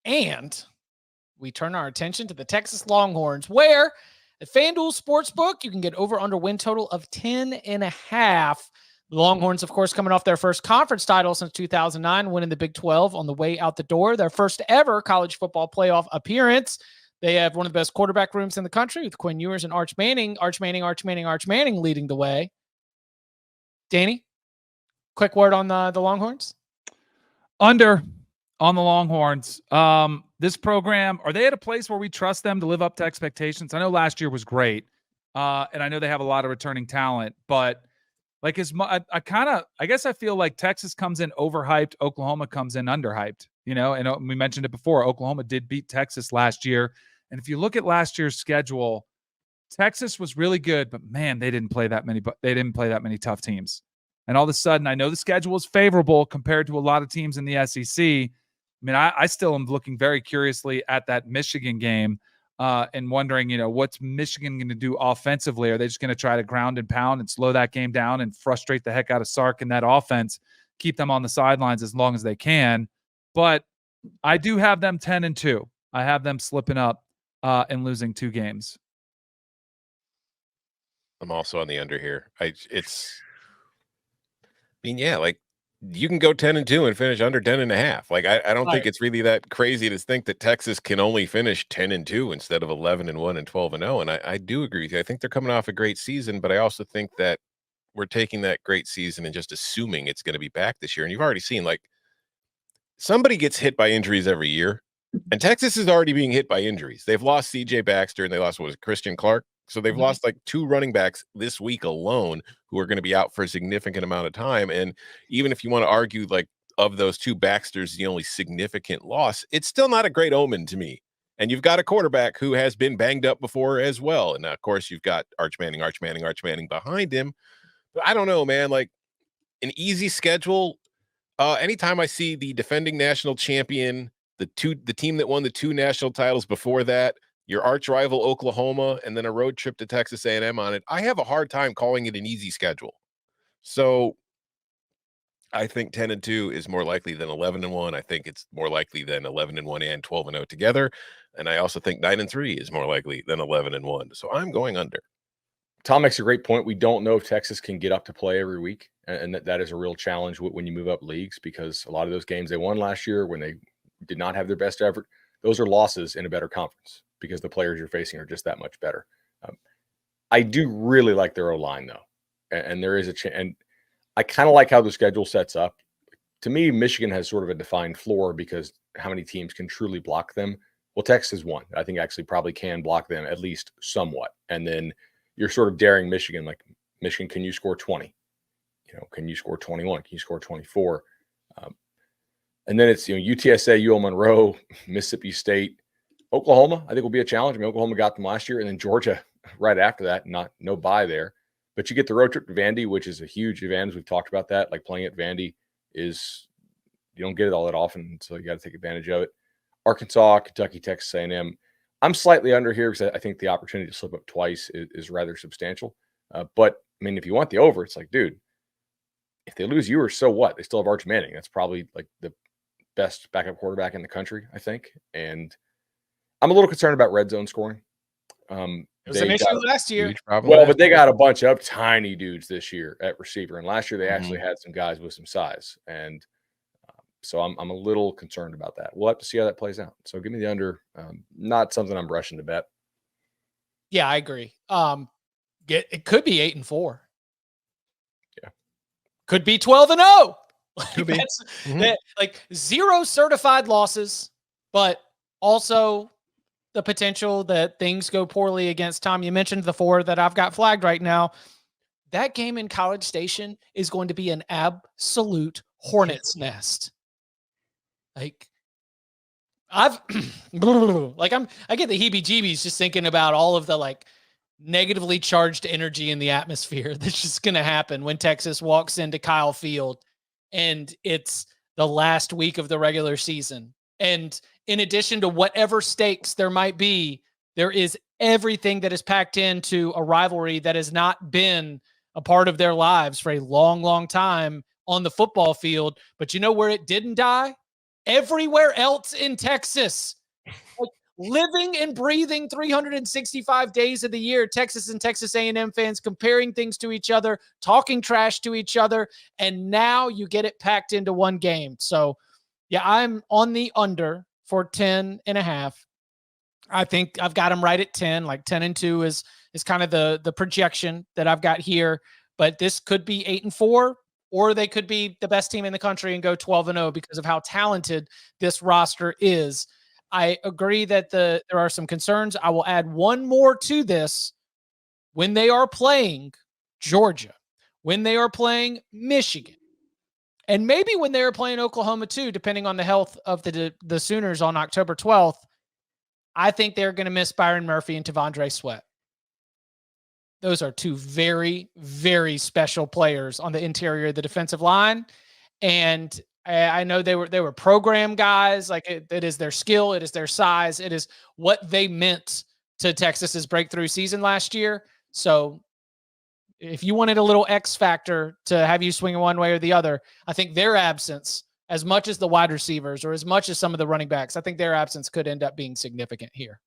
And we turn our attention to the Texas Longhorns, where at FanDuel Sportsbook, you can get over-under win total of 10.5. The Longhorns, of course, coming off their first conference title since 2009, winning the Big 12 on the way out the door, their first ever college football playoff appearance. They have one of the best quarterback rooms in the country with Quinn Ewers and Arch Manning leading the way. Danny, quick word on the Longhorns? Under on the Longhorns. This program, are they at a place where we trust them to live up to expectations? I know last year was great, and I know they have a lot of returning talent, but like I guess I feel like Texas comes in overhyped, Oklahoma comes in underhyped, and we mentioned it before. Oklahoma did beat Texas last year. And if you look at last year's schedule, Texas was really good, but man, they didn't play that many tough teams. And all of a sudden, I know the schedule is favorable compared to a lot of teams in the SEC. I mean, I still am looking very curiously at that Michigan game and wondering, what's Michigan going to do offensively? Are they just going to try to ground and pound and slow that game down and frustrate the heck out of Sark and that offense, keep them on the sidelines as long as they can? But I do have them 10-2. I have them slipping up and losing 2 games. I'm also on the under here. You can go 10-2 and finish under 10.5. Like, I don't think it's really that crazy to think that Texas can only finish 10-2 instead of 11-1 and 12-0. And I do agree with you. I think they're coming off a great season, but I also think that we're taking that great season and just assuming it's going to be back this year. And you've already seen, like, somebody gets hit by injuries every year, and Texas is already being hit by injuries. They've lost C.J. Baxter, and they lost, Christian Clark? So they've lost like 2 running backs this week alone who are going to be out for a significant amount of time. And even if you want to argue, like, of those 2, Baxter's the only significant loss, it's still not a great omen to me. And you've got a quarterback who has been banged up before as well. And of course, you've got Arch Manning behind him. But I don't know, man, like, an easy schedule. Anytime I see the defending national champion, the team that won the 2 national titles before that, your arch rival Oklahoma, and then a road trip to Texas A&M on it, I have a hard time calling it an easy schedule. So I think 10-2 is more likely than 11-1. I think it's more likely than 11-1 and 12-0 together. And I also think 9-3 is more likely than 11-1. So I'm going under. Tom makes a great point. We don't know if Texas can get up to play every week. And that is a real challenge when you move up leagues, because a lot of those games they won last year when they did not have their best effort, those are losses in a better conference, because the players you're facing are just that much better. I do really like their O-line, though. And there is and I kind of like how the schedule sets up. To me, Michigan has sort of a defined floor because how many teams can truly block them. Well, Texas is one. I think actually probably can block them at least somewhat. And then you're sort of daring Michigan, like, Michigan, can you score 20? Can you score 21? Can you score 24? And then it's, UTSA, UL Monroe, Mississippi State, Oklahoma, I think will be a challenge. I mean, Oklahoma got them last year, and then Georgia right after that. No bye there. But you get the road trip to Vandy, which is a huge advantage. We've talked about that. Like, playing at Vandy you don't get it all that often, so you got to take advantage of it. Arkansas, Kentucky, Texas A&M. I'm slightly under here because I think the opportunity to slip up twice is rather substantial. But, I mean, if you want the over, it's like, dude, if they lose Ewers, so what? They still have Arch Manning. That's probably like the best backup quarterback in the country, I think. And I'm a little concerned about red zone scoring. It was an issue last year. Well, but they got a bunch of tiny dudes this year at receiver. And last year they actually had some guys with some size. And so I'm a little concerned about that. We'll have to see how that plays out. So give me the under. Not something I'm rushing to bet. Yeah, I agree. It could be 8-4. Yeah. Could be 12-0. Could be. Like 0 certified losses, but also the potential that things go poorly against Tom. You mentioned the 4 that I've got flagged right now. That game in College Station is going to be an absolute hornet's nest. Like, I get the heebie-jeebies just thinking about all of the, like, negatively charged energy in the atmosphere that's just going to happen when Texas walks into Kyle Field and it's the last week of the regular season. And in addition to whatever stakes there might be, there is everything that is packed into a rivalry that has not been a part of their lives for a long, long time on the football field. But you know where it didn't die? everywhere else in Texas. Like, living and breathing 365 days of the year, Texas and Texas A&M fans comparing things to each other, talking trash to each other, and now you get it packed into one game. So, yeah, I'm on the under for 10.5. I think I've got them right at 10. Like 10-2 is kind of the projection that I've got here. But this could be 8-4, or they could be the best team in the country and go 12-0 because of how talented this roster is. I agree that there are some concerns. I will add one more to this. When they are playing Georgia, when they are playing Michigan, and maybe when they are playing Oklahoma too, depending on the health of the Sooners on October 12th, I think they're going to miss Byron Murphy and T'Vondre Sweat. Those are two very, very special players on the interior of the defensive line. And I know they were program guys. Like it is their skill. It is their size. It is what they meant to Texas's breakthrough season last year. So if you wanted a little X factor to have you swing one way or the other, I think their absence, as much as the wide receivers or as much as some of the running backs, I think their absence could end up being significant here.